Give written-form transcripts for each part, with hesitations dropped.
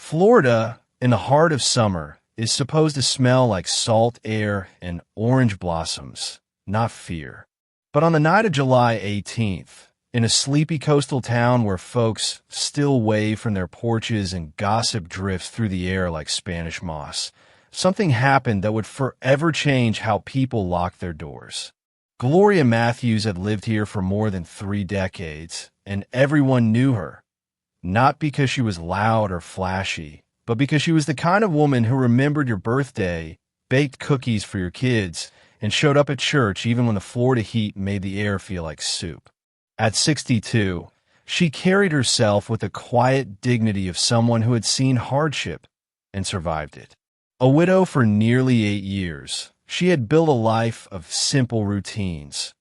Florida, in the heart of summer, is supposed to smell like salt air and orange blossoms, not fear. But on the night of July 18th, in a sleepy coastal town where folks still wave from their porches and gossip drifts through the air like Spanish moss, something happened that would forever change how people lock their doors. Gloria Matthews had lived here for more than 3 decades, and everyone knew her. Not because she was loud or flashy, but because she was the kind of woman who remembered your birthday, baked cookies for your kids, and showed up at church even when the Florida heat made the air feel like soup. At 62, she carried herself with the quiet dignity of someone who had seen hardship and survived it. A widow for nearly 8 years, she had built a life of simple routines.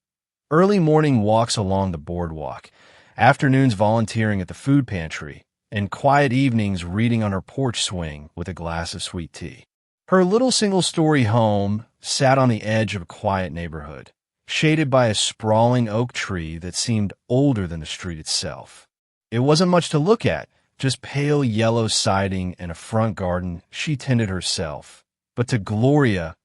Early morning walks along the boardwalk, afternoons volunteering at the food pantry, and quiet evenings reading on her porch swing with a glass of sweet tea. Her little single-story home sat on the edge of a quiet neighborhood, shaded by a sprawling oak tree that seemed older than the street itself. It wasn't much to look at, just pale yellow siding and a front garden she tended herself. But to Gloria,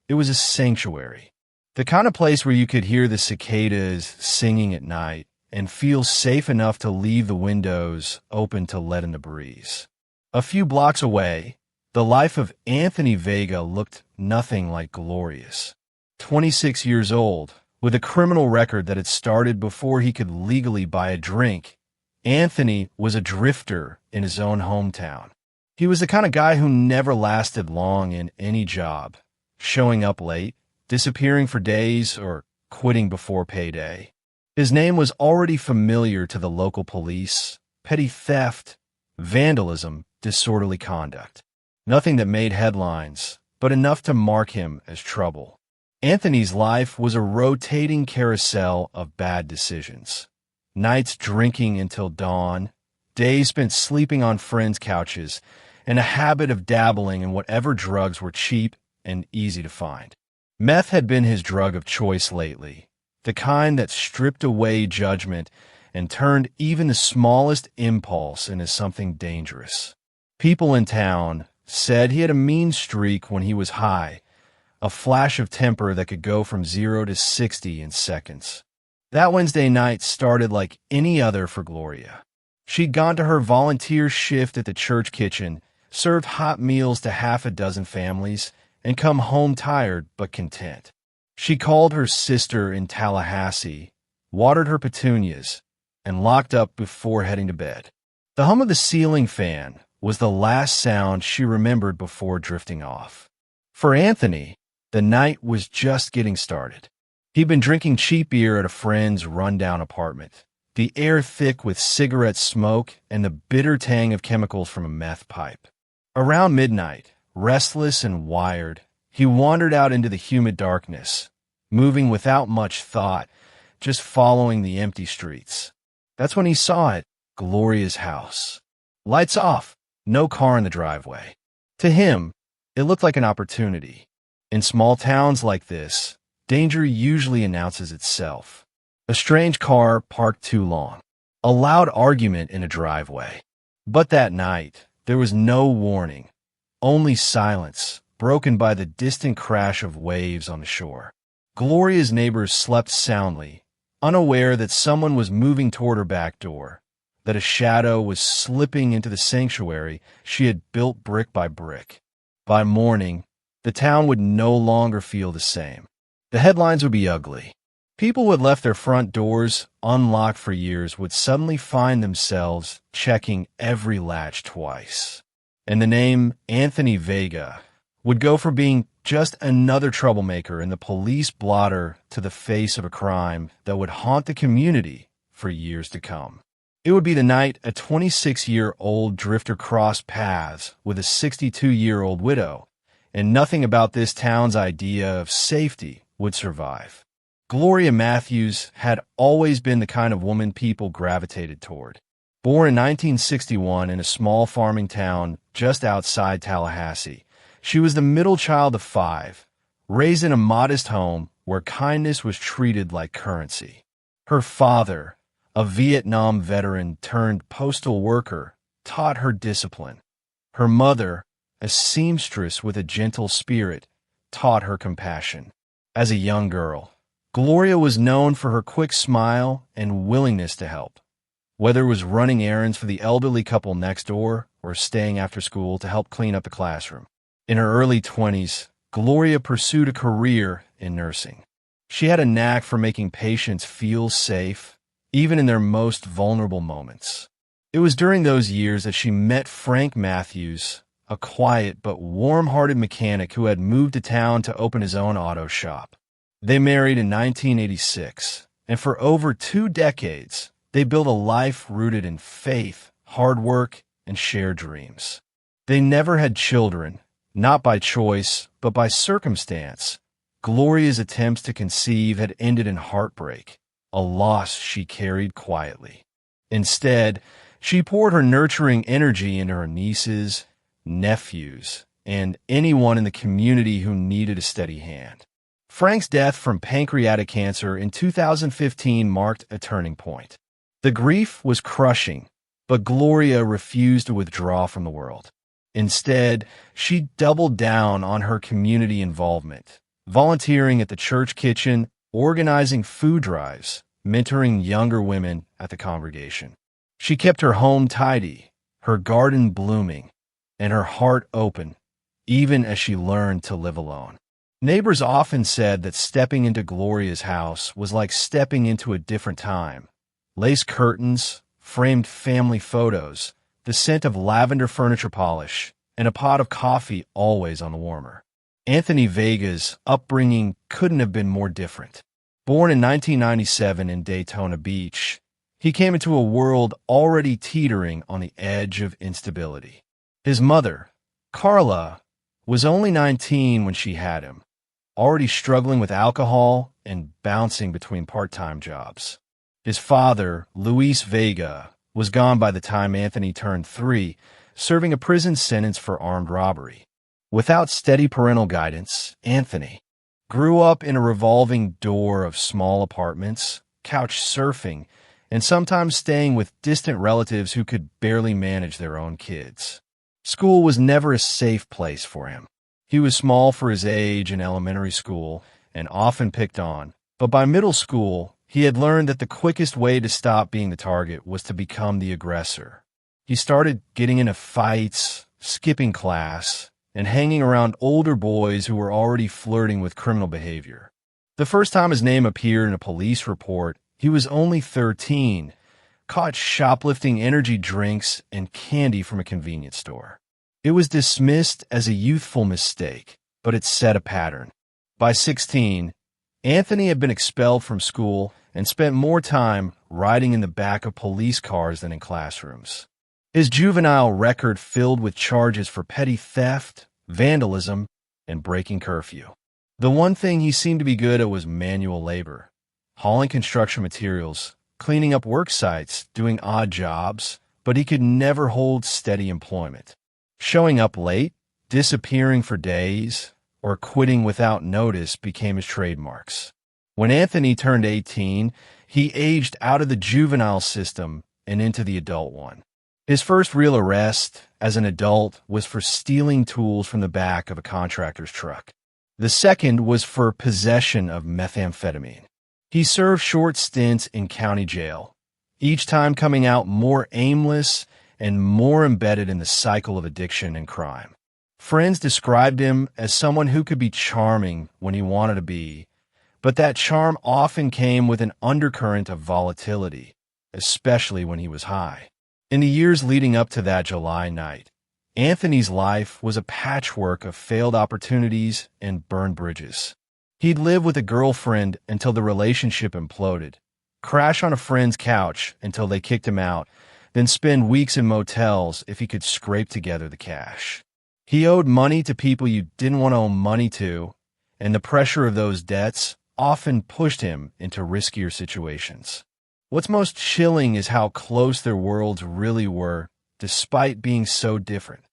it was a sanctuary. The kind of place where you could hear the cicadas singing at night and feel safe enough to leave the windows open to let in the breeze. A few blocks away, the life of Anthony Vega looked nothing like glorious. 26 years old, with a criminal record that had started before he could legally buy a drink, Anthony was a drifter in his own hometown. He was the kind of guy who never lasted long in any job, showing up late, disappearing for days, or quitting before payday. His name was already familiar to the local police: petty theft, vandalism, disorderly conduct. Nothing that made headlines, but enough to mark him as trouble. Anthony's life was a rotating carousel of bad decisions. Nights drinking until dawn, days spent sleeping on friends' couches, and a habit of dabbling in whatever drugs were cheap and easy to find. Meth had been his drug of choice lately, the kind that stripped away judgment and turned even the smallest impulse into something dangerous. People in town said he had a mean streak when he was high, a flash of temper that could go from 0 to 60 in seconds. That Wednesday night started like any other for Gloria. She'd gone to her volunteer shift at the church kitchen, served hot meals to half a dozen families, and come home tired but content. She called her sister in Tallahassee, watered her petunias, and locked up before heading to bed. The hum of the ceiling fan was the last sound she remembered before drifting off. For Anthony, the night was just getting started. He'd been drinking cheap beer at a friend's rundown apartment, the air thick with cigarette smoke and the bitter tang of chemicals from a meth pipe. Around midnight, restless and wired, he wandered out into the humid darkness, moving without much thought, just following the empty streets. That's when he saw it, Gloria's house. Lights off, no car in the driveway. To him, it looked like an opportunity. In small towns like this, danger usually announces itself. A strange car parked too long. A loud argument in a driveway. But that night, there was no warning, only silence, broken by the distant crash of waves on the shore. Gloria's neighbors slept soundly, unaware that someone was moving toward her back door, that a shadow was slipping into the sanctuary she had built brick by brick. By morning, the town would no longer feel the same. The headlines would be ugly. People who had left their front doors unlocked for years would suddenly find themselves checking every latch twice. And the name Anthony Vega would go from being just another troublemaker in the police blotter to the face of a crime that would haunt the community for years to come. It would be the night a 26-year-old drifter crossed paths with a 62-year-old widow, and nothing about this town's idea of safety would survive. Gloria Matthews had always been the kind of woman people gravitated toward. Born in 1961 in a small farming town just outside Tallahassee, she was the middle child of 5, raised in a modest home where kindness was treated like currency. Her father, a Vietnam veteran turned postal worker, taught her discipline. Her mother, a seamstress with a gentle spirit, taught her compassion. As a young girl, Gloria was known for her quick smile and willingness to help, whether it was running errands for the elderly couple next door or staying after school to help clean up the classroom. In her early 20s, Gloria pursued a career in nursing. She had a knack for making patients feel safe, even in their most vulnerable moments. It was during those years that she met Frank Matthews, a quiet but warm-hearted mechanic who had moved to town to open his own auto shop. They married in 1986, and for over 2 decades, they built a life rooted in faith, hard work, and shared dreams. They never had children, not by choice, but by circumstance. Gloria's attempts to conceive had ended in heartbreak, a loss she carried quietly. Instead, she poured her nurturing energy into her nieces, nephews, and anyone in the community who needed a steady hand. Frank's death from pancreatic cancer in 2015 marked a turning point. The grief was crushing, but Gloria refused to withdraw from the world. Instead, she doubled down on her community involvement, volunteering at the church kitchen, organizing food drives, mentoring younger women at the congregation. She kept her home tidy, her garden blooming, and her heart open, even as she learned to live alone. Neighbors often said that stepping into Gloria's house was like stepping into a different time. Lace curtains, framed family photos, the scent of lavender furniture polish, and a pot of coffee always on the warmer. Anthony Vega's upbringing couldn't have been more different. Born in 1997 in Daytona Beach, he came into a world already teetering on the edge of instability. His mother, Carla, was only 19 when she had him, already struggling with alcohol and bouncing between part-time jobs. His father, Luis Vega, was gone by the time Anthony turned 3, serving a prison sentence for armed robbery. Without steady parental guidance, Anthony grew up in a revolving door of small apartments, couch surfing, and sometimes staying with distant relatives who could barely manage their own kids. School was never a safe place for him. He was small for his age in elementary school and often picked on, but by middle school, he had learned that the quickest way to stop being the target was to become the aggressor. He started getting into fights, skipping class, and hanging around older boys who were already flirting with criminal behavior. The first time his name appeared in a police report, he was only 13, caught shoplifting energy drinks and candy from a convenience store. It was dismissed as a youthful mistake, but it set a pattern. By 16, Anthony had been expelled from school and spent more time riding in the back of police cars than in classrooms. His juvenile record filled with charges for petty theft, vandalism, and breaking curfew. The one thing he seemed to be good at was manual labor, hauling construction materials, cleaning up work sites, doing odd jobs, but he could never hold steady employment. Showing up late, disappearing for days, or quitting without notice became his trademarks. When Anthony turned 18, he aged out of the juvenile system and into the adult one. His first real arrest as an adult was for stealing tools from the back of a contractor's truck. The second was for possession of methamphetamine. He served short stints in county jail, each time coming out more aimless and more embedded in the cycle of addiction and crime. Friends described him as someone who could be charming when he wanted to be, but that charm often came with an undercurrent of volatility, especially when he was high. In the years leading up to that July night, Anthony's life was a patchwork of failed opportunities and burned bridges. He'd live with a girlfriend until the relationship imploded, crash on a friend's couch until they kicked him out, then spend weeks in motels if he could scrape together the cash. He owed money to people you didn't want to owe money to, and the pressure of those debts often pushed him into riskier situations. What's most chilling is how close their worlds really were, despite being so different.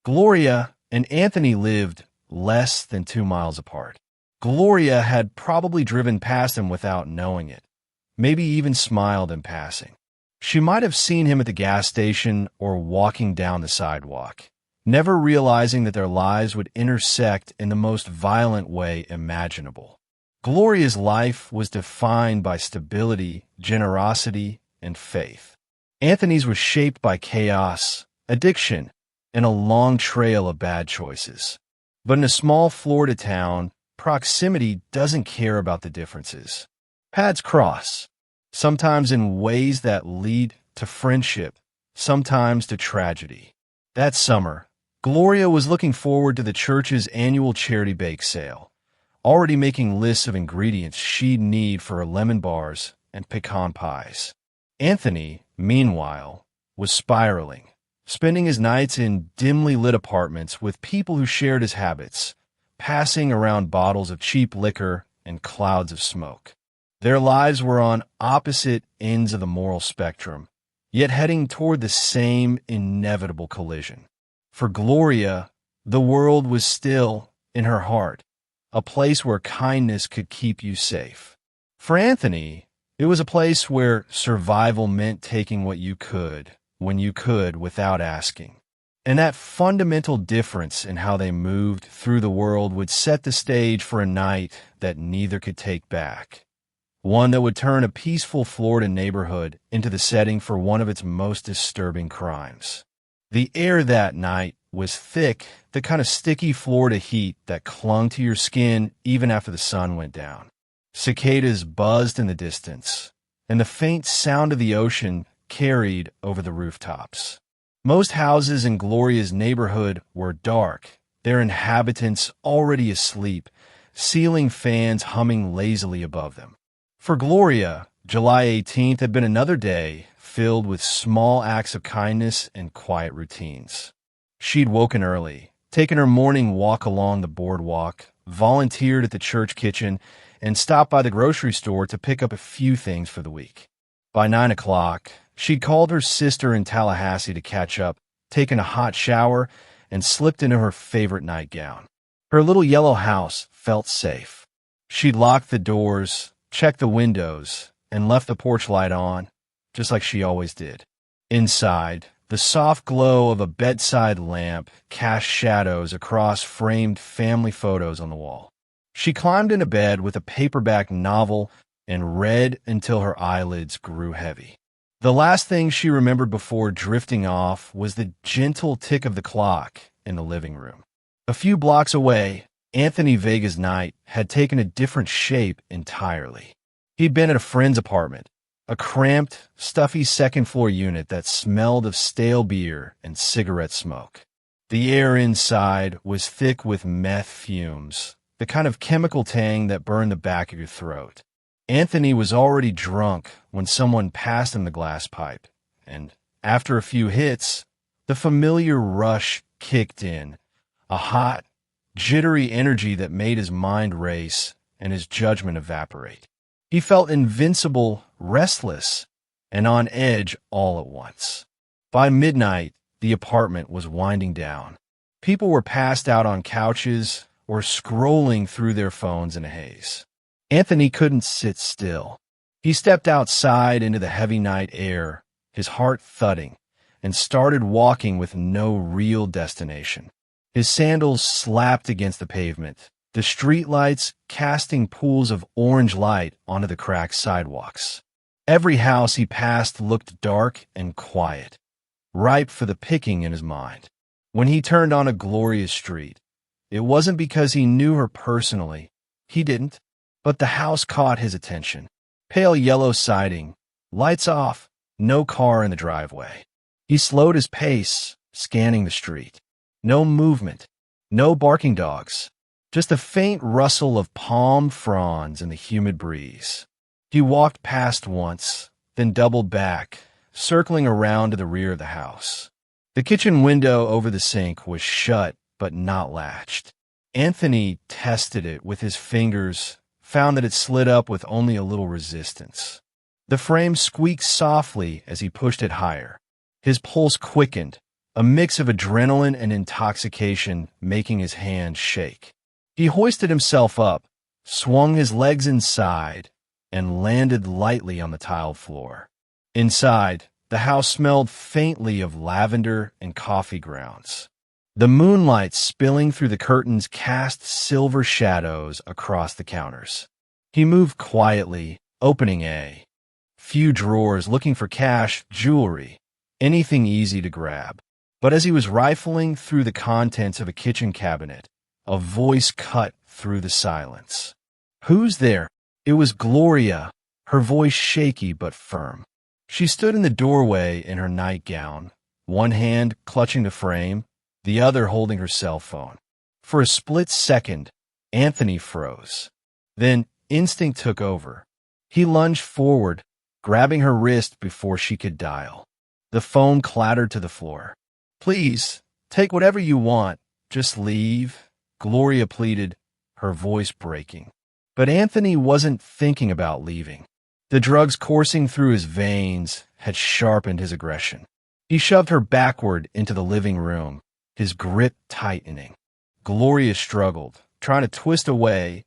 Gloria and Anthony lived less than 2 miles apart. Gloria had probably driven past him without knowing it, maybe even smiled in passing. She might have seen him at the gas station or walking down the sidewalk, never realizing that their lives would intersect in the most violent way imaginable. Gloria's life was defined by stability, generosity, and faith. Anthony's was shaped by chaos, addiction, and a long trail of bad choices. But in a small Florida town, proximity doesn't care about the differences. Paths cross, sometimes in ways that lead to friendship, sometimes to tragedy. That summer, Gloria was looking forward to the church's annual charity bake sale, already making lists of ingredients she'd need for her lemon bars and pecan pies. Anthony, meanwhile, was spiraling, spending his nights in dimly lit apartments with people who shared his habits, passing around bottles of cheap liquor and clouds of smoke. Their lives were on opposite ends of the moral spectrum, yet heading toward the same inevitable collision. For Gloria, the world was still, in her heart, a place where kindness could keep you safe. For Anthony, it was a place where survival meant taking what you could, when you could, without asking. And that fundamental difference in how they moved through the world would set the stage for a night that neither could take back. One that would turn a peaceful Florida neighborhood into the setting for one of its most disturbing crimes. The air that night was thick, the kind of sticky Florida heat that clung to your skin even after the sun went down. Cicadas buzzed in the distance, and the faint sound of the ocean carried over the rooftops. Most houses in Gloria's neighborhood were dark, their inhabitants already asleep, ceiling fans humming lazily above them. For Gloria, July 18th had been another day filled with small acts of kindness and quiet routines. She'd woken early, taken her morning walk along the boardwalk, volunteered at the church kitchen, and stopped by the grocery store to pick up a few things for the week. By 9 o'clock, she'd called her sister in Tallahassee to catch up, taken a hot shower, and slipped into her favorite nightgown. Her little yellow house felt safe. She'd locked the doors, checked the windows, and left the porch light on, just like she always did. Inside, the soft glow of a bedside lamp cast shadows across framed family photos on the wall. She climbed into bed with a paperback novel and read until her eyelids grew heavy. The last thing she remembered before drifting off was the gentle tick of the clock in the living room. A few blocks away, Anthony Vega's night had taken a different shape entirely. He'd been at a friend's apartment, a cramped, stuffy second-floor unit that smelled of stale beer and cigarette smoke. The air inside was thick with meth fumes, the kind of chemical tang that burned the back of your throat. Anthony was already drunk when someone passed him the glass pipe, and after a few hits, the familiar rush kicked in, a hot, jittery energy that made his mind race and his judgment evaporate. He felt invincible, restless, and on edge all at once. By midnight, the apartment was winding down. People were passed out on couches or scrolling through their phones in a haze. Anthony couldn't sit still. He stepped outside into the heavy night air, his heart thudding, and started walking with no real destination. His sandals slapped against the pavement, the streetlights casting pools of orange light onto the cracked sidewalks. Every house he passed looked dark and quiet, ripe for the picking in his mind. When he turned onto Gloria Street, it wasn't because he knew her personally. He didn't. But the house caught his attention. Pale yellow siding, lights off, no car in the driveway. He slowed his pace, scanning the street. No movement, no barking dogs, just a faint rustle of palm fronds in the humid breeze. He walked past once, then doubled back, circling around to the rear of the house. The kitchen window over the sink was shut but not latched. Anthony tested it with his fingers, found that it slid up with only a little resistance. The frame squeaked softly as he pushed it higher. His pulse quickened, a mix of adrenaline and intoxication making his hands shake. He hoisted himself up, swung his legs inside, and landed lightly on the tiled floor. Inside, the house smelled faintly of lavender and coffee grounds. The moonlight spilling through the curtains cast silver shadows across the counters. He moved quietly, opening a few drawers, looking for cash, jewelry, anything easy to grab. But as he was rifling through the contents of a kitchen cabinet, a voice cut through the silence. "Who's there?" It was Gloria, her voice shaky but firm. She stood in the doorway in her nightgown, one hand clutching the frame, the other holding her cell phone. For a split second, Anthony froze. Then instinct took over. He lunged forward, grabbing her wrist before she could dial. The phone clattered to the floor. "Please, take whatever you want. Just leave," Gloria pleaded, her voice breaking. But Anthony wasn't thinking about leaving. The drugs coursing through his veins had sharpened his aggression. He shoved her backward into the living room, his grip tightening. Gloria struggled, trying to twist away,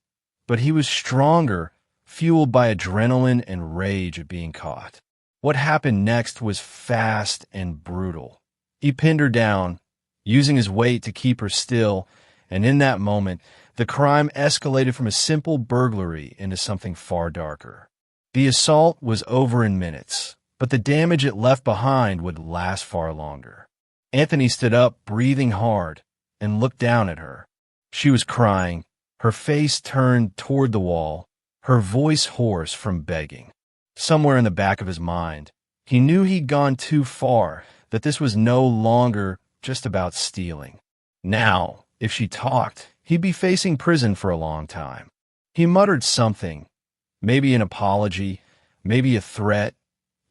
but he was stronger, fueled by adrenaline and rage at being caught. What happened next was fast and brutal. He pinned her down, using his weight to keep her still, and in that moment, the crime escalated from a simple burglary into something far darker. The assault was over in minutes, but the damage it left behind would last far longer. Anthony stood up, breathing hard, and looked down at her. She was crying, her face turned toward the wall, her voice hoarse from begging. Somewhere in the back of his mind, he knew he'd gone too far, that this was no longer just about stealing. Now, if she talked, he'd be facing prison for a long time. He muttered something, maybe an apology, maybe a threat,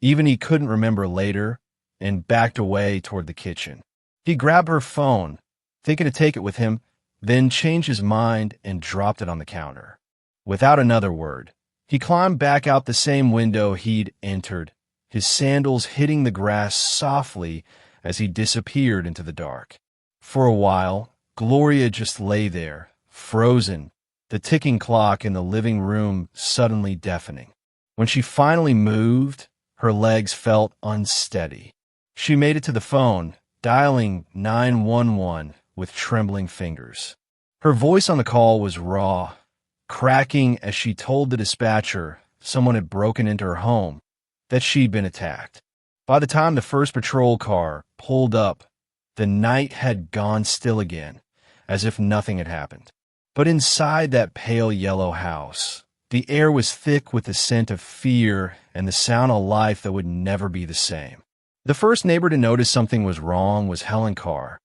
even he couldn't remember later, and backed away toward the kitchen. He grabbed her phone, thinking to take it with him, then changed his mind and dropped it on the counter. Without another word, he climbed back out the same window he'd entered, his sandals hitting the grass softly as he disappeared into the dark. For a while, Gloria just lay there, frozen, the ticking clock in the living room suddenly deafening. When she finally moved, her legs felt unsteady. She made it to the phone, dialing 911 with trembling fingers. Her voice on the call was raw, cracking as she told the dispatcher someone had broken into her home, that she'd been attacked. By the time the first patrol car pulled up, the night had gone still again, as if nothing had happened. But inside that pale yellow house, the air was thick with the scent of fear and the sound of life that would never be the same. The first neighbor to notice something was wrong was Helen Carr,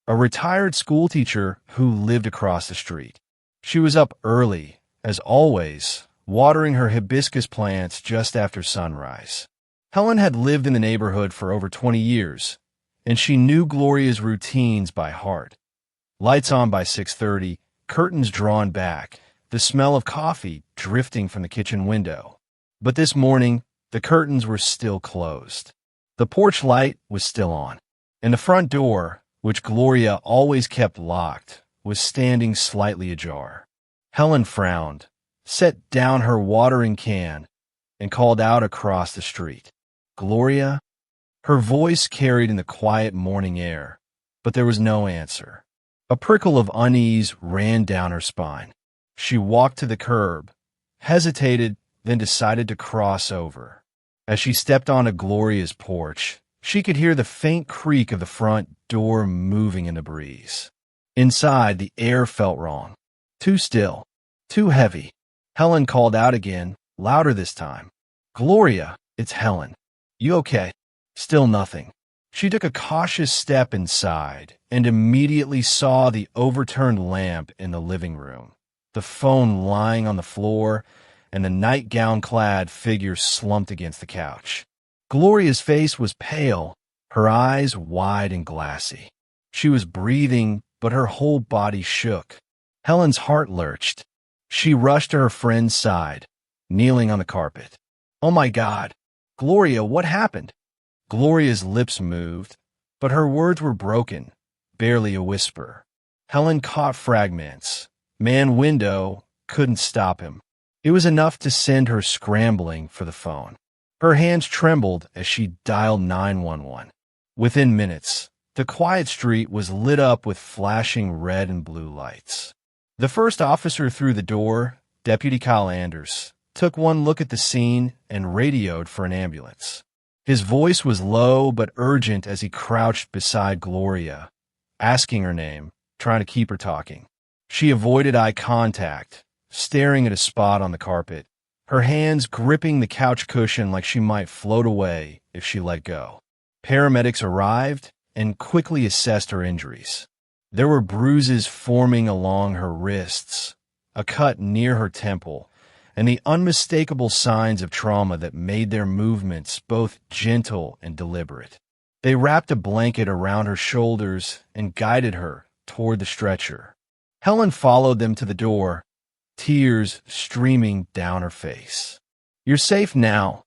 a retired schoolteacher who lived across the street. She was up early, as always, watering her hibiscus plants just after sunrise. Helen had lived in the neighborhood for over 20 years, and she knew Gloria's routines by heart. Lights on by 6:30, curtains drawn back, the smell of coffee drifting from the kitchen window. But this morning, the curtains were still closed. The porch light was still on, and the front door, which Gloria always kept locked, was standing slightly ajar. Helen frowned, set down her watering can, and called out across the street. "Gloria?" Her voice carried in the quiet morning air, but there was no answer. A prickle of unease ran down her spine. She walked to the curb, hesitated, then decided to cross over. As she stepped onto Gloria's porch, she could hear the faint creak of the front door moving in the breeze. Inside, the air felt wrong. Too still. Too heavy. Helen called out again, louder this time. "Gloria, it's Helen. You okay?" Still nothing. She took a cautious step inside and immediately saw the overturned lamp in the living room, the phone lying on the floor, and the nightgown-clad figure slumped against the couch. Gloria's face was pale, her eyes wide and glassy. She was breathing, but her whole body shook. Helen's heart lurched. She rushed to her friend's side, kneeling on the carpet. "Oh my God! Gloria, what happened?" Gloria's lips moved, but her words were broken, barely a whisper. Helen caught fragments. Man window couldn't stop him. It was enough to send her scrambling for the phone. Her hands trembled as she dialed 911. Within minutes, The quiet street was lit up with flashing red and blue lights. The first officer through the door, Deputy Kyle Anders, took one look at the scene and radioed for an ambulance. His voice was low but urgent as he crouched beside Gloria, asking her name, trying to keep her talking. She avoided eye contact, staring at a spot on the carpet, her hands gripping the couch cushion like she might float away if she let go. Paramedics arrived and quickly assessed her injuries. There were bruises forming along her wrists, a cut near her temple, and the unmistakable signs of trauma that made their movements both gentle and deliberate. They wrapped a blanket around her shoulders and guided her toward the stretcher. Helen followed them to the door, tears streaming down her face. "You're safe now,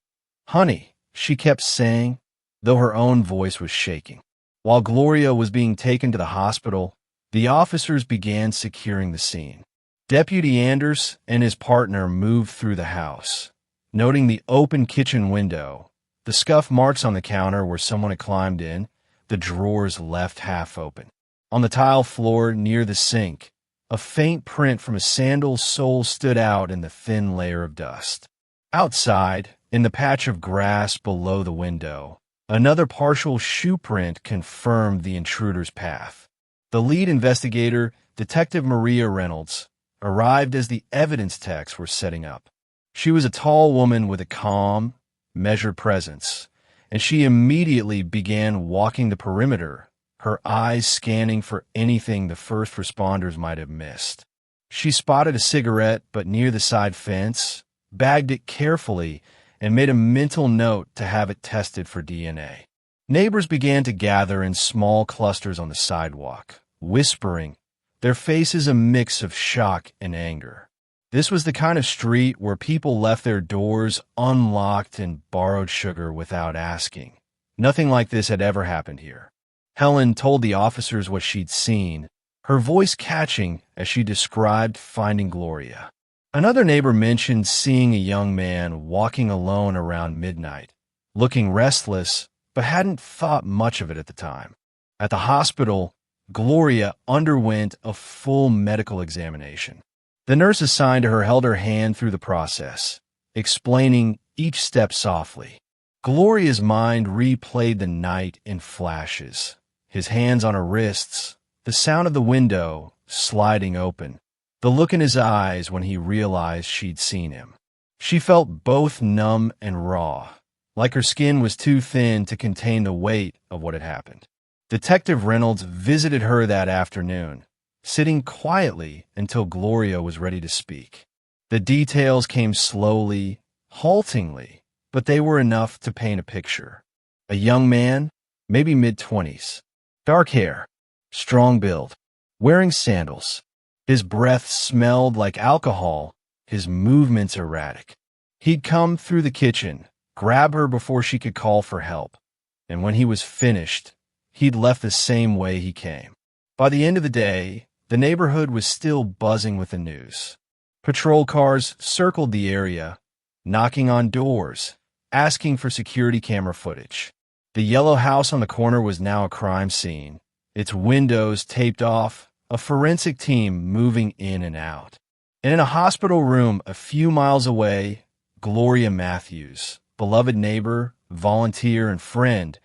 honey," she kept saying, though her own voice was shaking. While Gloria was being taken to the hospital, the officers began securing the scene. Deputy Anders and his partner moved through the house, noting the open kitchen window, the scuff marks on the counter where someone had climbed in, the drawers left half open. On the tile floor near the sink, a faint print from a sandal's sole stood out in the thin layer of dust. Outside, in the patch of grass below the window, another partial shoe print confirmed the intruder's path. The lead investigator, Detective Maria Reynolds, arrived as the evidence techs were setting up. She was a tall woman with a calm, measured presence, and she immediately began walking the perimeter, her eyes scanning for anything the first responders might have missed. She spotted a cigarette but near the side fence, bagged it carefully, and made a mental note to have it tested for DNA. Neighbors began to gather in small clusters on the sidewalk, whispering, their faces a mix of shock and anger. This was the kind of street where people left their doors unlocked and borrowed sugar without asking. Nothing like this had ever happened here. Helen told the officers what she'd seen, her voice catching as she described finding Gloria. Another neighbor mentioned seeing a young man walking alone around midnight, looking restless, but hadn't thought much of it at the time. At the hospital, Gloria underwent a full medical examination. The nurse assigned to her held her hand through the process, explaining each step softly. Gloria's mind replayed the night in flashes, his hands on her wrists, the sound of the window sliding open, the look in his eyes when he realized she'd seen him. She felt both numb and raw, like her skin was too thin to contain the weight of what had happened. Detective Reynolds visited her that afternoon, sitting quietly until Gloria was ready to speak. The details came slowly, haltingly, but they were enough to paint a picture. A young man, maybe mid-20s, dark hair, strong build, wearing sandals. His breath smelled like alcohol, his movements erratic. He'd come through the kitchen, grab her before she could call for help, and when he was finished, he'd left the same way he came. By the end of the day, the neighborhood was still buzzing with the news. Patrol cars circled the area, knocking on doors, asking for security camera footage. The yellow house on the corner was now a crime scene, its windows taped off, a forensic team moving in and out. And in a hospital room a few miles away, Gloria Matthews, beloved neighbor, volunteer, and friend,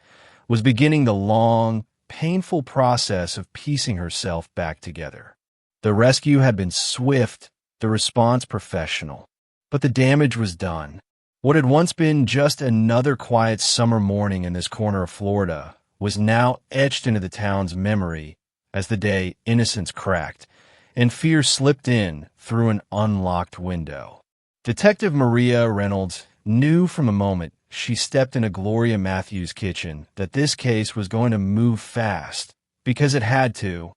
was beginning the long, painful process of piecing herself back together. The rescue had been swift, the response professional, but the damage was done. What had once been just another quiet summer morning in this corner of Florida was now etched into the town's memory as the day innocence cracked and fear slipped in through an unlocked window. Detective Maria Reynolds knew from the moment she stepped into Gloria Matthews' kitchen that this case was going to move fast, because it had to.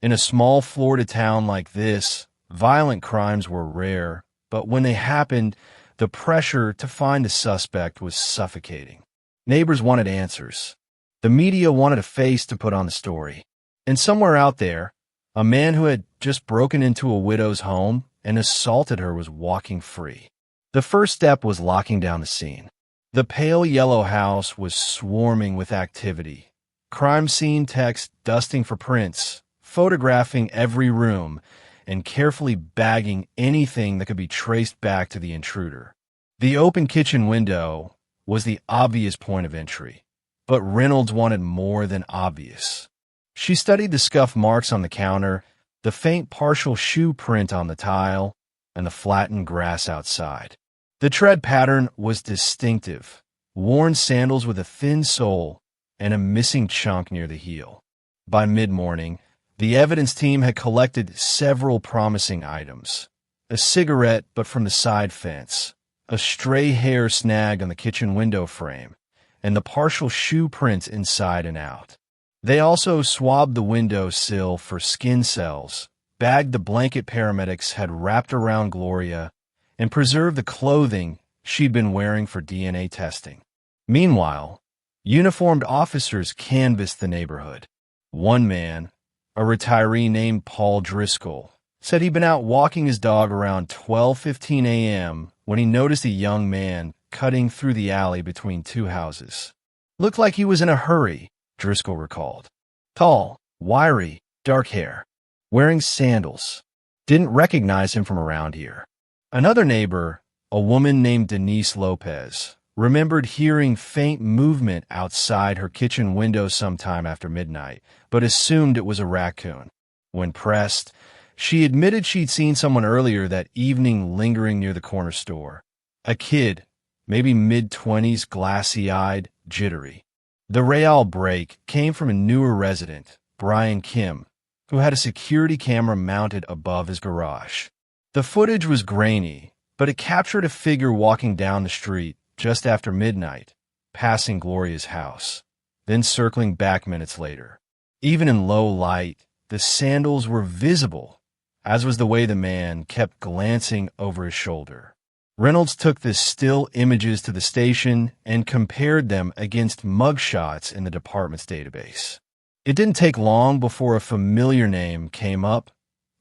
In a small Florida town like this, violent crimes were rare, but when they happened, the pressure to find a suspect was suffocating. Neighbors wanted answers. The media wanted a face to put on the story. And somewhere out there, a man who had just broken into a widow's home and assaulted her was walking free. The first step was locking down the scene. The pale yellow house was swarming with activity, crime scene techs dusting for prints, photographing every room, and carefully bagging anything that could be traced back to the intruder. The open kitchen window was the obvious point of entry, but Reynolds wanted more than obvious. She studied the scuff marks on the counter, the faint partial shoe print on the tile, and the flattened grass outside. The tread pattern was distinctive, worn sandals with a thin sole and a missing chunk near the heel. By mid-morning, the evidence team had collected several promising items. A cigarette, but from the side fence, a stray hair snagged on the kitchen window frame, and the partial shoe prints inside and out. They also swabbed the window sill for skin cells, bagged the blanket paramedics had wrapped around Gloria, and preserved the clothing she'd been wearing for DNA testing. Meanwhile, uniformed officers canvassed the neighborhood. One man, a retiree named Paul Driscoll, said he'd been out walking his dog around 12:15 a.m. when he noticed a young man cutting through the alley between two houses. Looked like he was in a hurry, Driscoll recalled. Tall, wiry, dark hair, wearing sandals. Didn't recognize him from around here. Another neighbor, a woman named Denise Lopez, remembered hearing faint movement outside her kitchen window sometime after midnight, but assumed it was a raccoon. When pressed, she admitted she'd seen someone earlier that evening lingering near the corner store. A kid, maybe mid-20s, glassy-eyed, jittery. The real break came from a newer resident, Brian Kim, who had a security camera mounted above his garage. The footage was grainy, but it captured a figure walking down the street just after midnight, passing Gloria's house, then circling back minutes later. Even in low light, the sandals were visible, as was the way the man kept glancing over his shoulder. Reynolds took the still images to the station and compared them against mugshots in the department's database. It didn't take long before a familiar name came up,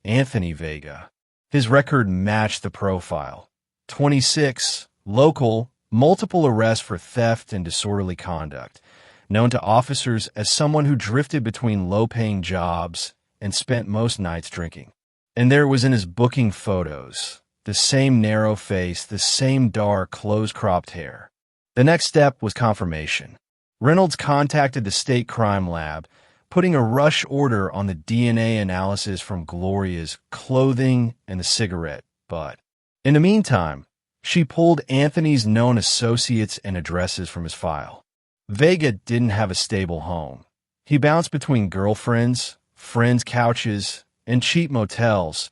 Anthony Vega. His record matched the profile. 26, local, multiple arrests for theft and disorderly conduct, known to officers as someone who drifted between low-paying jobs and spent most nights drinking. And there was in his booking photos, the same narrow face, the same dark, close-cropped hair. The next step was confirmation. Reynolds contacted the state crime lab, putting a rush order on the DNA analysis from Gloria's clothing and the cigarette butt. In the meantime, she pulled Anthony's known associates and addresses from his file. Vega didn't have a stable home. He bounced between girlfriends, friends' couches, and cheap motels,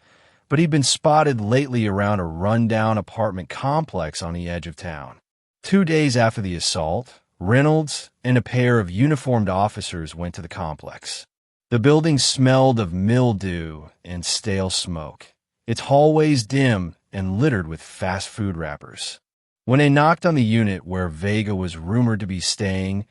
but he'd been spotted lately around a rundown apartment complex on the edge of town. 2 days after the assault, Reynolds and a pair of uniformed officers went to the complex. The building smelled of mildew and stale smoke, its hallways dim and littered with fast food wrappers. When they knocked on the unit where Vega was rumored to be staying,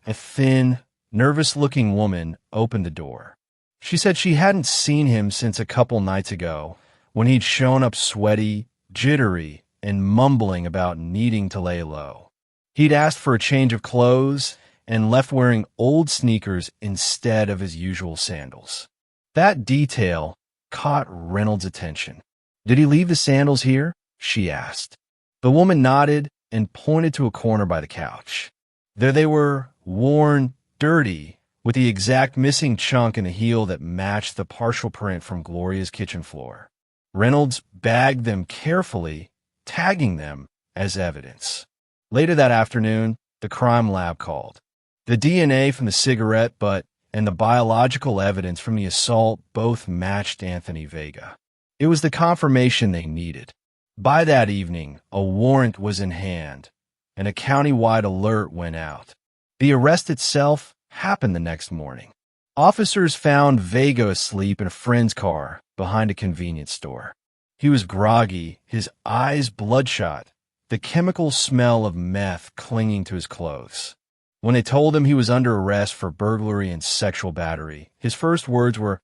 a thin, nervous-looking woman opened the door. She said she hadn't seen him since a couple nights ago, when he'd shown up sweaty, jittery, and mumbling about needing to lay low. He'd asked for a change of clothes and left wearing old sneakers instead of his usual sandals. That detail caught Reynolds' attention. "Did he leave the sandals here?" she asked. The woman nodded and pointed to a corner by the couch. There they were, worn, dirty, with the exact missing chunk in the heel that matched the partial print from Gloria's kitchen floor. Reynolds bagged them carefully, tagging them as evidence. Later that afternoon, the crime lab called. The DNA from the cigarette butt and the biological evidence from the assault both matched Anthony Vega. It was the confirmation they needed. By that evening, a warrant was in hand, and a county-wide alert went out. The arrest itself happened the next morning. Officers found Vega asleep in a friend's car behind a convenience store. He was groggy, his eyes bloodshot, the chemical smell of meth clinging to his clothes. When they told him he was under arrest for burglary and sexual battery, his first words were,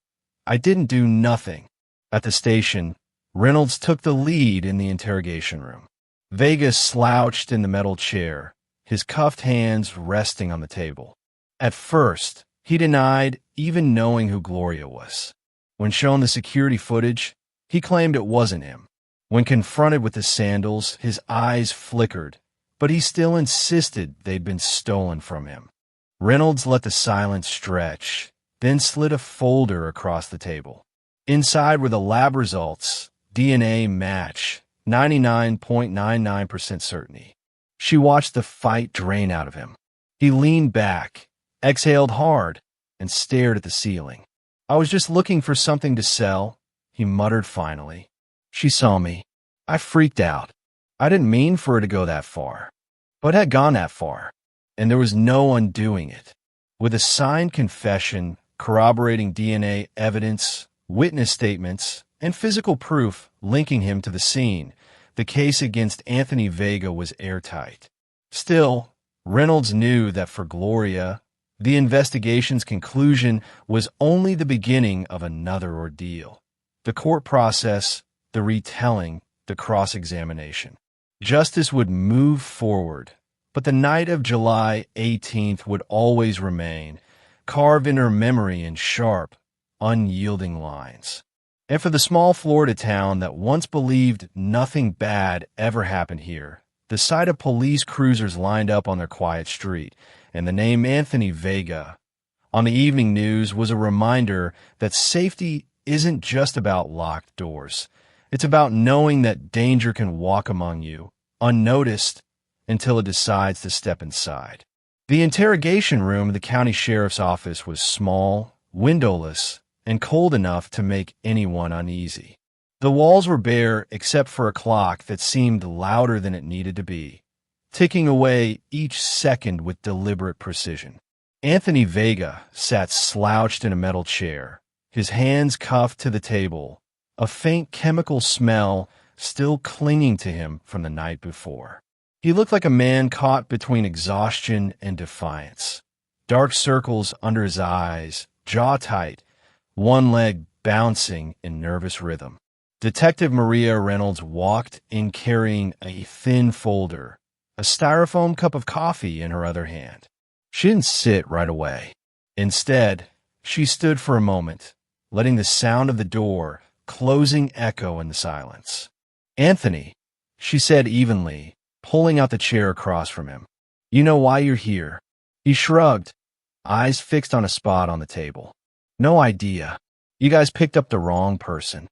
"I didn't do nothing." At the station, Reynolds took the lead in the interrogation room. Vega slouched in the metal chair, his cuffed hands resting on the table. At first, He denied even knowing who Gloria was. When shown the security footage, he claimed it wasn't him. When confronted with the sandals, his eyes flickered, but he still insisted they'd been stolen from him. Reynolds let the silence stretch, then slid a folder across the table. Inside were the lab results, DNA match, 99.99% certainty. She watched the fight drain out of him. He leaned back, exhaled hard, and stared at the ceiling. "I was just looking for something to sell," he muttered finally. "She saw me. I freaked out. I didn't mean for her to go that far, but had gone that far, and there was no undoing it." With a signed confession, corroborating DNA evidence, witness statements, and physical proof linking him to the scene, the case against Anthony Vega was airtight. Still, Reynolds knew that for Gloria, the investigation's conclusion was only the beginning of another ordeal. The court process, the retelling, the cross-examination. Justice would move forward, but the night of July 18th would always remain, carved in her memory in sharp, unyielding lines. And for the small Florida town that once believed nothing bad ever happened here, the sight of police cruisers lined up on their quiet street, and the name Anthony Vega on the evening news was a reminder that safety isn't just about locked doors. It's about knowing that danger can walk among you, unnoticed, until it decides to step inside. The interrogation room of the county sheriff's office was small, windowless, and cold enough to make anyone uneasy. The walls were bare except for a clock that seemed louder than it needed to be, ticking away each second with deliberate precision. Anthony Vega sat slouched in a metal chair, his hands cuffed to the table, a faint chemical smell still clinging to him from the night before. He looked like a man caught between exhaustion and defiance. Dark circles under his eyes, jaw tight, one leg bouncing in nervous rhythm. Detective Maria Reynolds walked in carrying a thin folder, a styrofoam cup of coffee in her other hand. She didn't sit right away. Instead, she stood for a moment, letting the sound of the door closing echo in the silence. "Anthony," she said evenly, pulling out the chair across from him. "You know why you're here?" He shrugged, eyes fixed on a spot on the table. "No idea. You guys picked up the wrong person."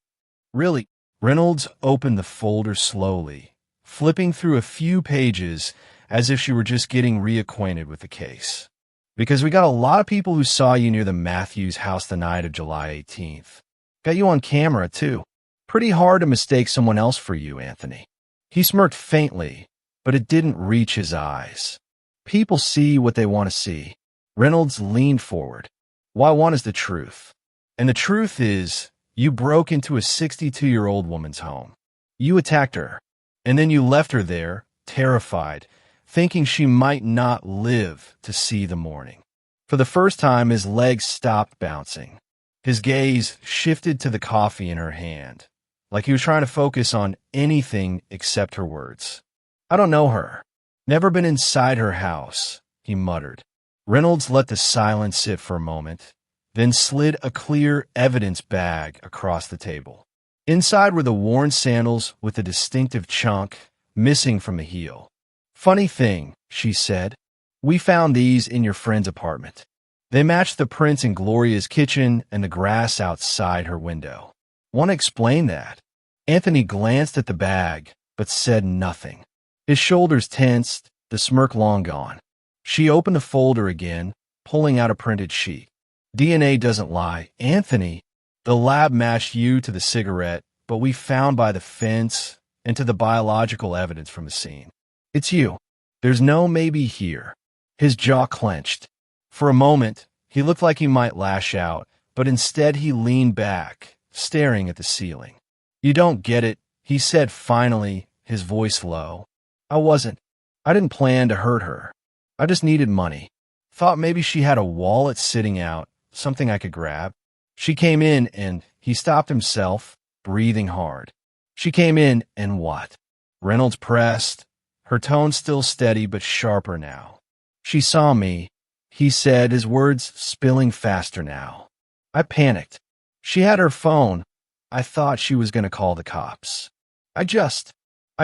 "Really?" Reynolds opened the folder slowly, flipping through a few pages as if she were just getting reacquainted with the case. "Because we got a lot of people who saw you near the Matthews house the night of July 18th. Got you on camera, too. Pretty hard to mistake someone else for you, Anthony." He smirked faintly, but it didn't reach his eyes. People see what they want to see. Reynolds leaned forward. "What I want is the truth. And the truth is, you broke into a 62-year-old woman's home. You attacked her, and then you left her there, terrified, thinking she might not live to see the morning." For the first time, his legs stopped bouncing. His gaze shifted to the coffee in her hand, like he was trying to focus on anything except her words. "I don't know her. Never been inside her house," he muttered. Reynolds let the silence sit for a moment, then slid a clear evidence bag across the table. Inside were the worn sandals with a distinctive chunk missing from the heel. "Funny thing," she said. "We found these in your friend's apartment. They matched the prints in Gloria's kitchen and the grass outside her window. Want to explain that?" Anthony glanced at the bag, but said nothing. His shoulders tensed, the smirk long gone. She opened the folder again, pulling out a printed sheet. "DNA doesn't lie. Anthony, the lab matched you to the cigarette, but we found by the fence and to the biological evidence from the scene. It's you. There's no maybe here." His jaw clenched. For a moment, he looked like he might lash out, but instead he leaned back, staring at the ceiling. "You don't get it," he said finally, his voice low. I didn't plan to hurt her. I just needed money. Thought maybe she had a wallet sitting out, something I could grab. She came in and..." He stopped himself, breathing hard. "She came in and what?" Reynolds pressed, her tone still steady but sharper now. "She saw me, he said, his words spilling faster now. I panicked. She had her phone. I thought she was going to call the cops. I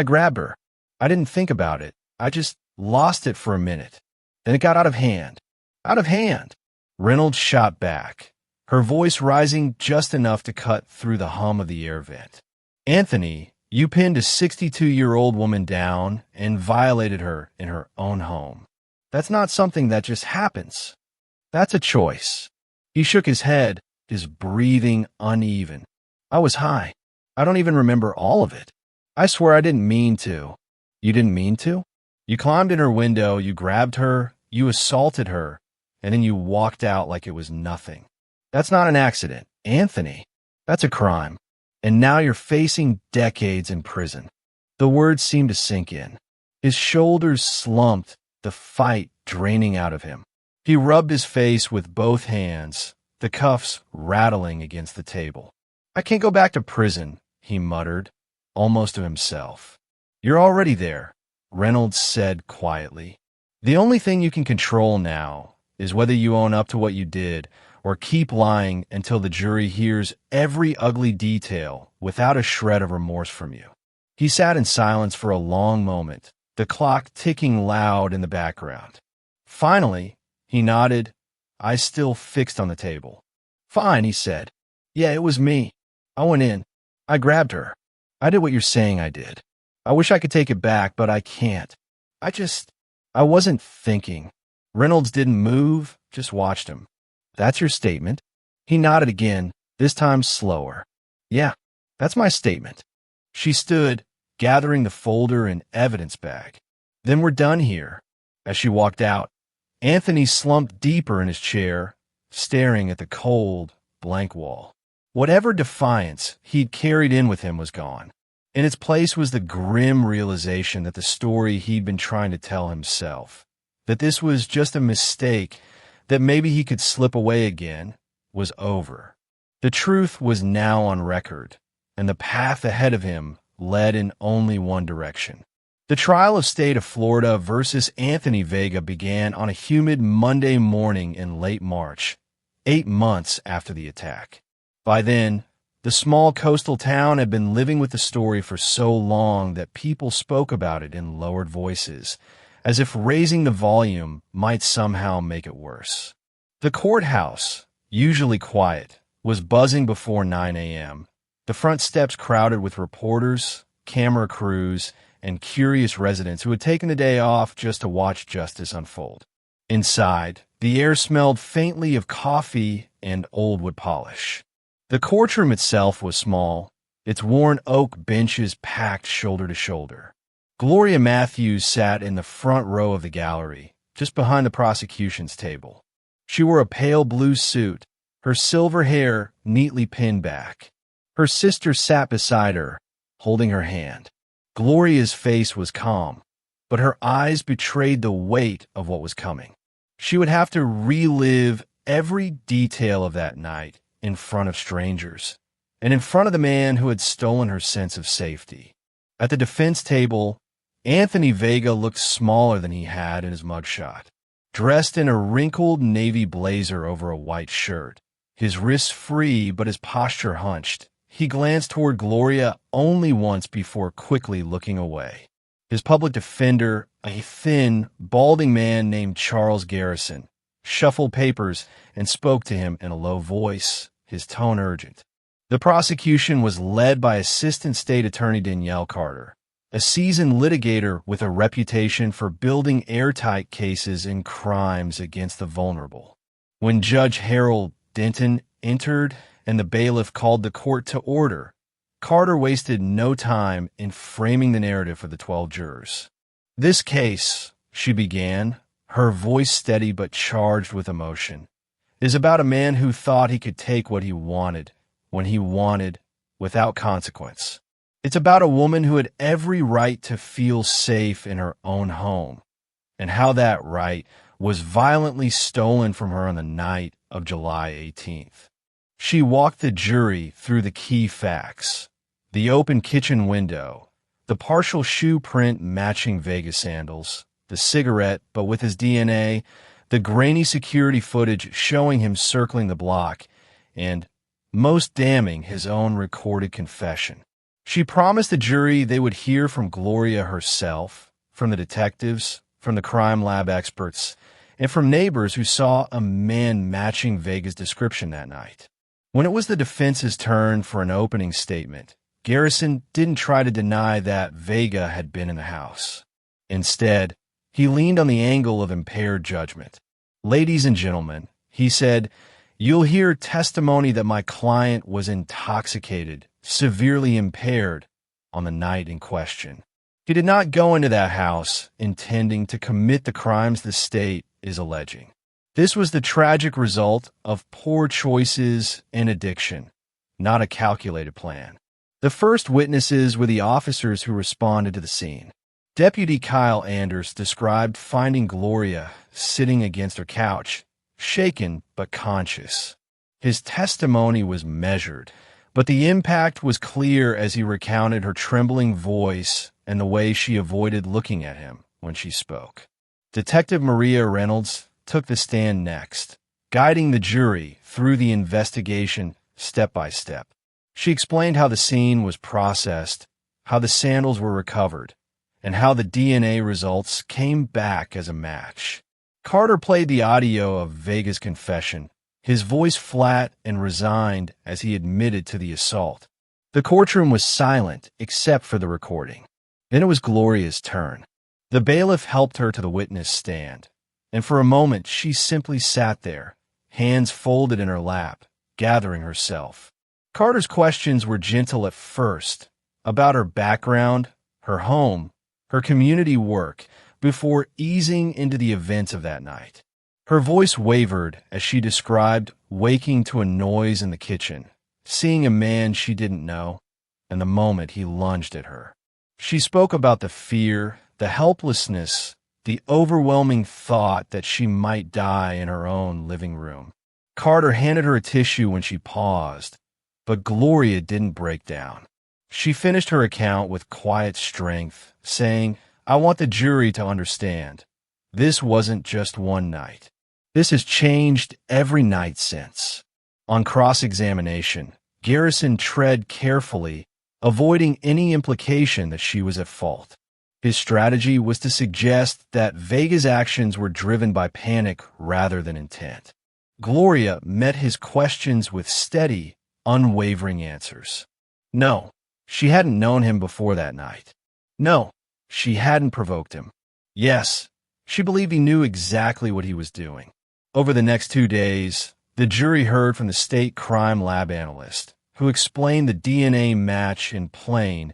grabbed her. I didn't think about it. I just lost it for a minute. Then it got out of hand. Out of hand. Reynolds shot back, her voice rising just enough to cut through the hum of the air vent. Anthony, you pinned a 62-year-old woman down and violated her in her own home. That's not something that just happens. That's a choice. He shook his head, his breathing uneven. I was high. I don't even remember all of it. I swear I didn't mean to. You didn't mean to? You climbed in her window, you grabbed her, you assaulted her, and then you walked out like it was nothing. That's not an accident, Anthony. That's a crime. And now you're facing decades in prison. The words seemed to sink in. His shoulders slumped, the fight draining out of him. He rubbed his face with both hands, the cuffs rattling against the table. I can't go back to prison, he muttered, almost to himself. You're already there, Reynolds said quietly. The only thing you can control now is whether you own up to what you did or keep lying until the jury hears every ugly detail without a shred of remorse from you. He sat in silence for a long moment, the clock ticking loud in the background. Finally, he nodded, eyes still fixed on the table. Fine, he said. Yeah, it was me. I went in. I grabbed her. I did what you're saying I did. I wish I could take it back, but I can't. I wasn't thinking. Reynolds didn't move, just watched him. That's your statement? He nodded again, this time slower. Yeah, that's my statement. She stood, gathering the folder and evidence bag. Then we're done here. As she walked out, Anthony slumped deeper in his chair, staring at the cold, blank wall. Whatever defiance he'd carried in with him was gone. In its place was the grim realization that the story he'd been trying to tell himself, that this was just a mistake, that maybe he could slip away again, was over. The truth was now on record, and the path ahead of him led in only one direction. The trial of State of Florida versus Anthony Vega began on a humid Monday morning in late March, 8 months after the attack. By then, the small coastal town had been living with the story for so long that people spoke about it in lowered voices, as if raising the volume might somehow make it worse. The courthouse, usually quiet, was buzzing before 9 a.m., the front steps crowded with reporters, camera crews, and curious residents who had taken the day off just to watch justice unfold. Inside, the air smelled faintly of coffee and old wood polish. The courtroom itself was small, its worn oak benches packed shoulder to shoulder. Gloria Matthews sat in the front row of the gallery, just behind the prosecution's table. She wore a pale blue suit, her silver hair neatly pinned back. Her sister sat beside her, holding her hand. Gloria's face was calm, but her eyes betrayed the weight of what was coming. She would have to relive every detail of that night in front of strangers, and in front of the man who had stolen her sense of safety. At the defense table, Anthony Vega looked smaller than he had in his mugshot, dressed in a wrinkled navy blazer over a white shirt, his wrists free but his posture hunched. He glanced toward Gloria only once before quickly looking away. His public defender, a thin, balding man named Charles Garrison, shuffled papers and spoke to him in a low voice, his tone urgent. The prosecution was led by Assistant State Attorney Danielle Carter, a seasoned litigator with a reputation for building airtight cases in crimes against the vulnerable. When Judge Harold Denton entered and the bailiff called the court to order, Carter wasted no time in framing the narrative for the 12 jurors. This case, she began, her voice steady but charged with emotion, is about a man who thought he could take what he wanted, when he wanted, without consequence. It's about a woman who had every right to feel safe in her own home, and how that right was violently stolen from her on the night of July 18th. She walked the jury through the key facts: the open kitchen window, the partial shoe print matching Vega sandals, the cigarette but with his DNA, the grainy security footage showing him circling the block, and, most damning, his own recorded confession. She promised the jury they would hear from Gloria herself, from the detectives, from the crime lab experts, and from neighbors who saw a man matching Vega's description that night. When it was the defense's turn for an opening statement, Garrison didn't try to deny that Vega had been in the house. Instead, he leaned on the angle of impaired judgment. "Ladies and gentlemen," he said, "you'll hear testimony that my client was intoxicated, severely impaired, on the night in question. He did not go into that house intending to commit the crimes the state is alleging. This was the tragic result of poor choices and addiction, not a calculated plan." The first witnesses were the officers who responded to the scene. Deputy Kyle Anders described finding Gloria sitting against her couch, shaken but conscious. His testimony was measured, but the impact was clear as he recounted her trembling voice and the way she avoided looking at him when she spoke. Detective Maria Reynolds took the stand next, guiding the jury through the investigation step by step. She explained how the scene was processed, how the sandals were recovered, and how the DNA results came back as a match. Carter played the audio of Vega's confession, his voice flat and resigned as he admitted to the assault. The courtroom was silent except for the recording. Then it was Gloria's turn. The bailiff helped her to the witness stand, and for a moment she simply sat there, hands folded in her lap, gathering herself. Carter's questions were gentle at first, about her background, her home, her community work, before easing into the events of that night. Her voice wavered as she described waking to a noise in the kitchen, seeing a man she didn't know, and the moment he lunged at her. She spoke about the fear, the helplessness, the overwhelming thought that she might die in her own living room. Carter handed her a tissue when she paused, but Gloria didn't break down. She finished her account with quiet strength, saying, "I want the jury to understand. This wasn't just one night. This has changed every night since." On cross-examination, Garrison tread carefully, avoiding any implication that she was at fault. His strategy was to suggest that Vega's actions were driven by panic rather than intent. Gloria met his questions with steady, unwavering answers. No, she hadn't known him before that night. No, she hadn't provoked him. Yes, she believed he knew exactly what he was doing. Over the next 2 days, the jury heard from the state crime lab analyst, who explained the DNA match in plain,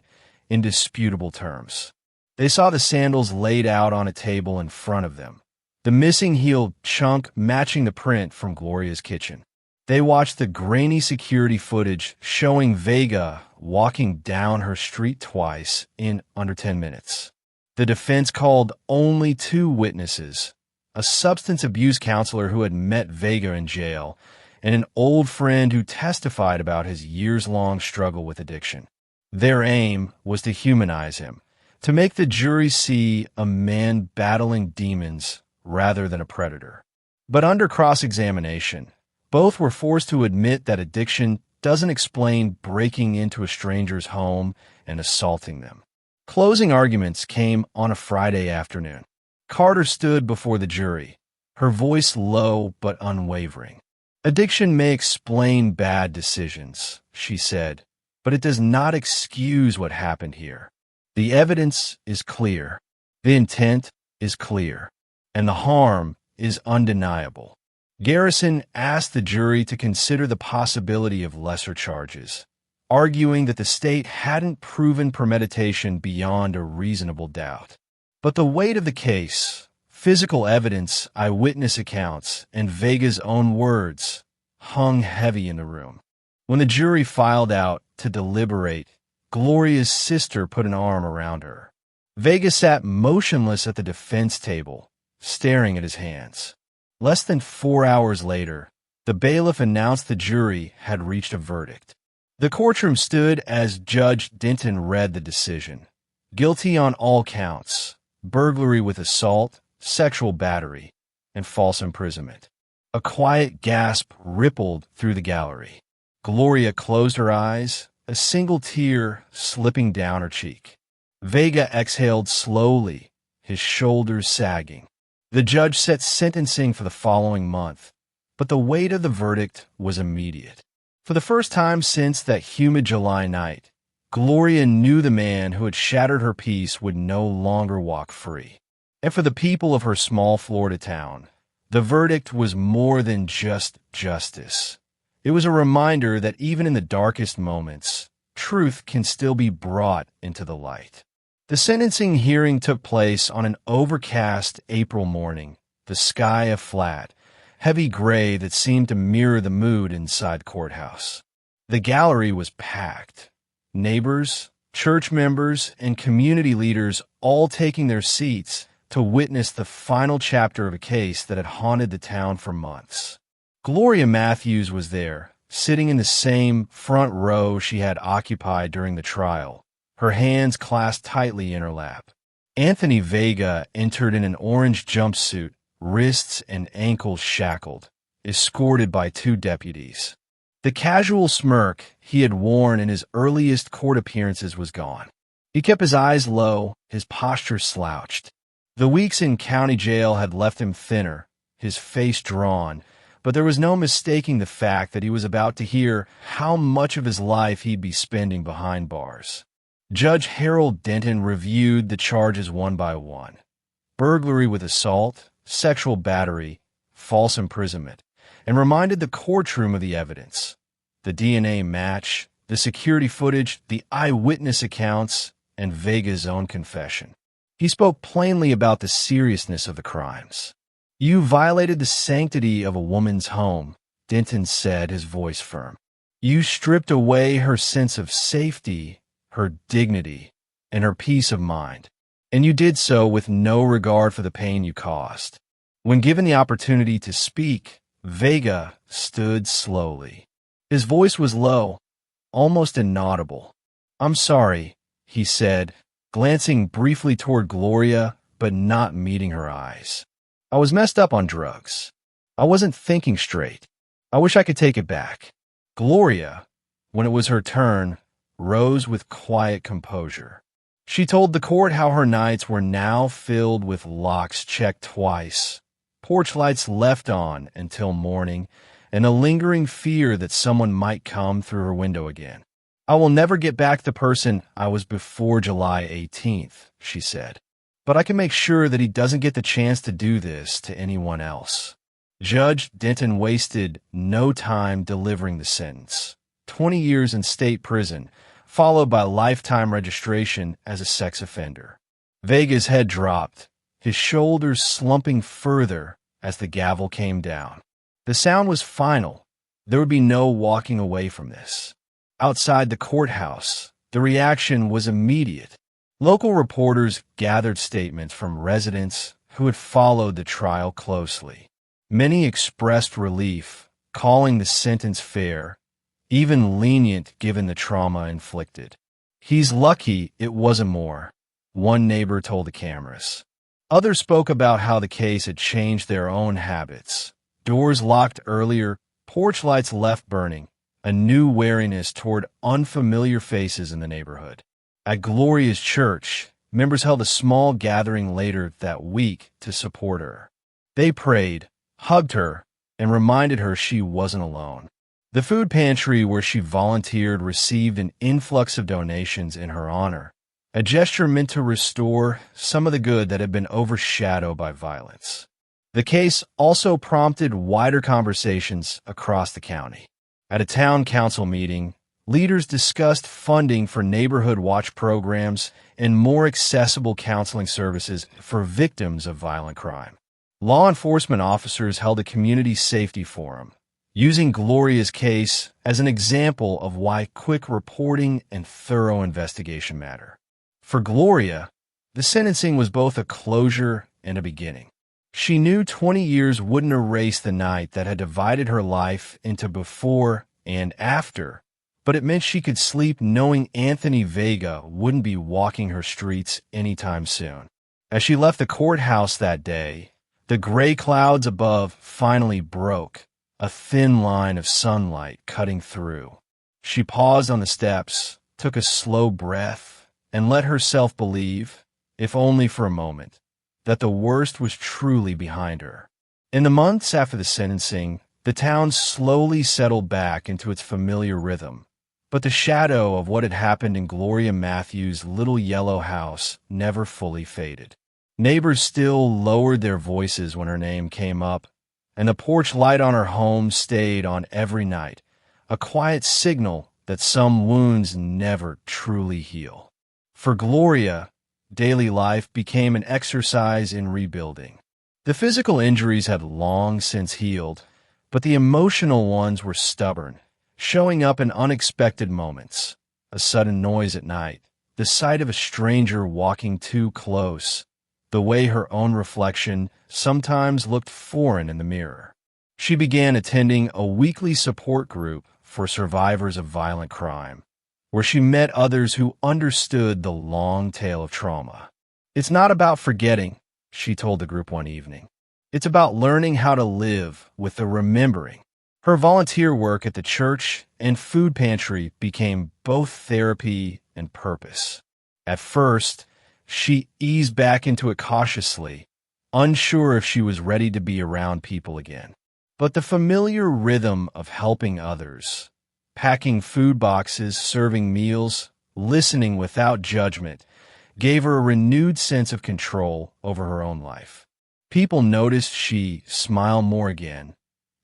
indisputable terms. They saw the sandals laid out on a table in front of them, the missing heel chunk matching the print from Gloria's kitchen. They watched the grainy security footage showing Vega walking down her street twice in under 10 minutes. The defense called only 2 witnesses, a substance abuse counselor who had met Vega in jail, and an old friend who testified about his years-long struggle with addiction. Their aim was to humanize him, to make the jury see a man battling demons rather than a predator. But under cross-examination, both were forced to admit that addiction doesn't explain breaking into a stranger's home and assaulting them. Closing arguments came on a Friday afternoon. Carter stood before the jury, her voice low but unwavering. "Addiction may explain bad decisions," she said, "but it does not excuse what happened here. The evidence is clear, the intent is clear, and the harm is undeniable." Garrison asked the jury to consider the possibility of lesser charges, arguing that the state hadn't proven premeditation beyond a reasonable doubt. But the weight of the case, physical evidence, eyewitness accounts, and Vega's own words hung heavy in the room. When the jury filed out to deliberate, Gloria's sister put an arm around her. Vega sat motionless at the defense table, staring at his hands. Less than 4 hours later, the bailiff announced the jury had reached a verdict. The courtroom stood as Judge Denton read the decision. Guilty on all counts: burglary with assault, sexual battery, and false imprisonment. A quiet gasp rippled through the gallery. Gloria closed her eyes, a single tear slipping down her cheek. Vega exhaled slowly, his shoulders sagging. The judge set sentencing for the following month, but the weight of the verdict was immediate. For the first time since that humid July night, Gloria knew the man who had shattered her peace would no longer walk free. And for the people of her small Florida town, the verdict was more than just justice. It was a reminder that even in the darkest moments, truth can still be brought into the light. The sentencing hearing took place on an overcast April morning, the sky a flat, heavy gray that seemed to mirror the mood inside the courthouse. The gallery was packed. Neighbors, church members, and community leaders all taking their seats to witness the final chapter of a case that had haunted the town for months. Gloria Matthews was there, sitting in the same front row she had occupied during the trial, her hands clasped tightly in her lap. Anthony Vega entered in an orange jumpsuit, wrists and ankles shackled, escorted by 2 deputies. The casual smirk he had worn in his earliest court appearances was gone. He kept his eyes low, his posture slouched. The weeks in county jail had left him thinner, his face drawn, but there was no mistaking the fact that he was about to hear how much of his life he'd be spending behind bars. Judge Harold Denton reviewed the charges one by one: burglary with assault, sexual battery, false imprisonment, and reminded the courtroom of the evidence: the DNA match, the security footage, the eyewitness accounts, and Vega's own confession. He spoke plainly about the seriousness of the crimes. "You violated the sanctity of a woman's home," Denton said, his voice firm. "You stripped away her sense of safety, her dignity, and her peace of mind, and you did so with no regard for the pain you caused." When given the opportunity to speak, Vega stood slowly. His voice was low, almost inaudible. "I'm sorry," he said, glancing briefly toward Gloria, but not meeting her eyes. "I was messed up on drugs. I wasn't thinking straight. I wish I could take it back." Gloria, when it was her turn, rose with quiet composure. She told the court how her nights were now filled with locks checked twice, porch lights left on until morning, and a lingering fear that someone might come through her window again. "I will never get back the person I was before July 18th, she said. "But I can make sure that he doesn't get the chance to do this to anyone else." Judge Denton wasted no time delivering the sentence: 20 years in state prison, followed by lifetime registration as a sex offender. Vega's head dropped, his shoulders slumping further as the gavel came down. The sound was final. There would be no walking away from this. Outside the courthouse, the reaction was immediate. Local reporters gathered statements from residents who had followed the trial closely. Many expressed relief, calling the sentence fair, even lenient given the trauma inflicted. "He's lucky it wasn't more," one neighbor told the cameras. Others spoke about how the case had changed their own habits. Doors locked earlier, porch lights left burning, a new wariness toward unfamiliar faces in the neighborhood. At Gloria's church, members held a small gathering later that week to support her. They prayed, hugged her, and reminded her she wasn't alone. The food pantry where she volunteered received an influx of donations in her honor, a gesture meant to restore some of the good that had been overshadowed by violence. The case also prompted wider conversations across the county. At a town council meeting, leaders discussed funding for neighborhood watch programs and more accessible counseling services for victims of violent crime. Law enforcement officers held a community safety forum, using Gloria's case as an example of why quick reporting and thorough investigation matter. For Gloria, the sentencing was both a closure and a beginning. She knew 20 years wouldn't erase the night that had divided her life into before and after, but it meant she could sleep knowing Anthony Vega wouldn't be walking her streets anytime soon. As she left the courthouse that day, The gray clouds above finally broke, a thin line of sunlight cutting through. She paused on the steps, took a slow breath, and let herself believe, if only for a moment, that the worst was truly behind her. In the months after the sentencing, the town slowly settled back into its familiar rhythm, but the shadow of what had happened in Gloria Matthews' little yellow house never fully faded. Neighbors still lowered their voices when her name came up, and the porch light on her home stayed on every night, a quiet signal that some wounds never truly heal. For Gloria, daily life became an exercise in rebuilding. The physical injuries had long since healed, but the emotional ones were stubborn, showing up in unexpected moments. A sudden noise at night, the sight of a stranger walking too close, the way her own reflection sometimes looked foreign in the mirror. She began attending a weekly support group for survivors of violent crime, where she met others who understood the long tale of trauma. "It's not about forgetting," she told the group one evening. "It's about learning how to live with the remembering." Her volunteer work at the church and food pantry became both therapy and purpose. At first, she eased back into it cautiously, unsure if she was ready to be around people again. But the familiar rhythm of helping others, packing food boxes, serving meals, listening without judgment, gave her a renewed sense of control over her own life. People noticed she smiled more again,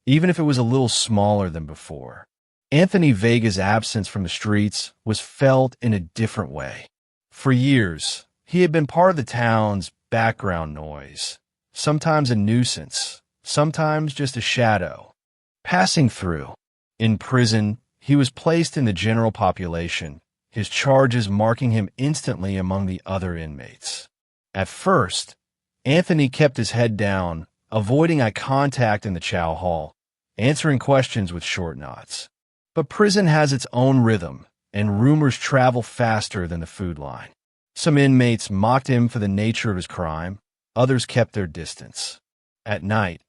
even if it was a little smaller than before. Anthony Vega's absence from the streets was felt in a different way. For years, he had been part of the town's background noise, sometimes a nuisance, sometimes just a shadow, passing through. In prison, he was placed in the general population, his charges marking him instantly among the other inmates. At first, Anthony kept his head down, avoiding eye contact in the chow hall, answering questions with short nods. But prison has its own rhythm, and rumors travel faster than the food line. Some inmates mocked him for the nature of his crime, others kept their distance. At night,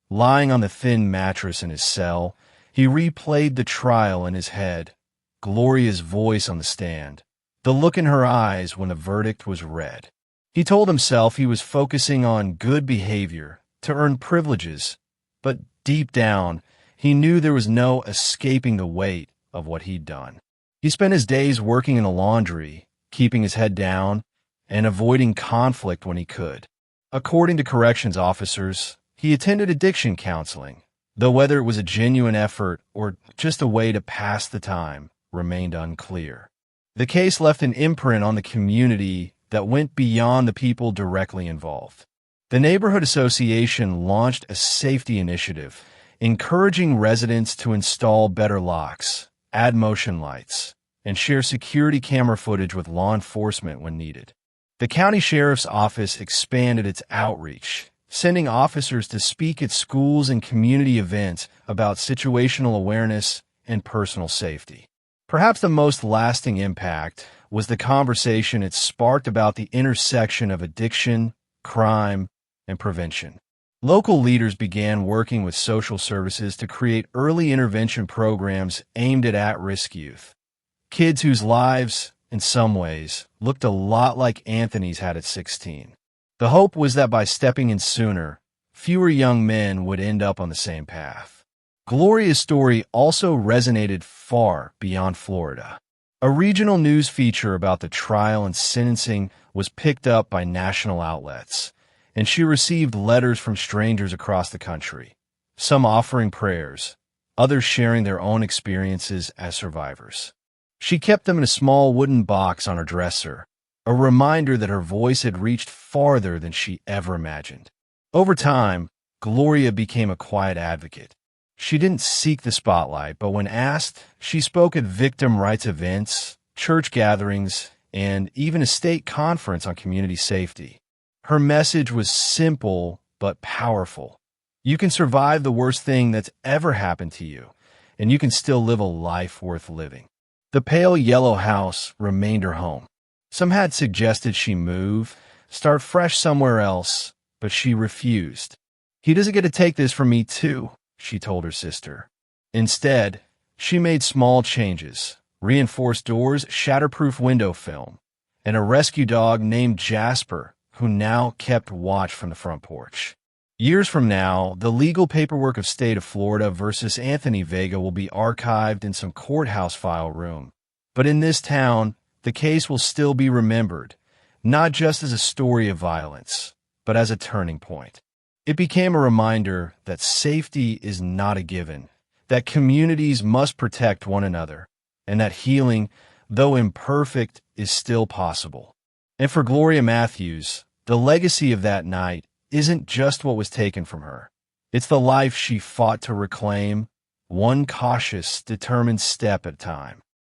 lying on the thin mattress in his cell, he replayed the trial in his head, Gloria's voice on the stand, the look in her eyes when the verdict was read. He told himself he was focusing on good behavior to earn privileges, but deep down, he knew there was no escaping the weight of what he'd done. He spent his days working in the laundry, keeping his head down, and avoiding conflict when he could. According to corrections officers, he attended addiction counseling, though whether it was a genuine effort or just a way to pass the time remained unclear. The case left an imprint on the community that went beyond the people directly involved. The neighborhood association launched a safety initiative, encouraging residents to install better locks, add motion lights, and share security camera footage with law enforcement when needed. The county sheriff's office expanded its outreach, sending officers to speak at schools and community events about situational awareness and personal safety. Perhaps the most lasting impact was the conversation it sparked about the intersection of addiction, crime, and prevention. Local leaders began working with social services to create early intervention programs aimed at at-risk youth. Kids whose lives, in some ways, looked a lot like Anthony's had at 16. The hope was that by stepping in sooner, fewer young men would end up on the same path. Gloria's story also resonated far beyond Florida. A regional news feature about the trial and sentencing was picked up by national outlets, and she received letters from strangers across the country, some offering prayers, others sharing their own experiences as survivors. She kept them in a small wooden box on her dresser, a reminder that her voice had reached farther than she ever imagined. Over time, Gloria became a quiet advocate. She didn't seek the spotlight, but when asked, she spoke at victim rights events, church gatherings, and even a state conference on community safety. Her message was simple but powerful. You can survive the worst thing that's ever happened to you, and you can still live a life worth living. The pale yellow house remained her home. Some had suggested she move, start fresh somewhere else, but she refused. He doesn't get to take this from me too, she told her sister. Instead, she made small changes: reinforced doors, shatterproof window film, and a rescue dog named Jasper, who now kept watch from the front porch. Years from now, the legal paperwork of State of Florida versus Anthony Vega will be archived in some courthouse file room. But in this town, the case will still be remembered, not just as a story of violence, but as a turning point. It became a reminder that safety is not a given, that communities must protect one another, and that healing, though imperfect, is still possible. And for Gloria Matthews, the legacy of that night isn't just what was taken from her. It's the life she fought to reclaim, one cautious, determined step at a time.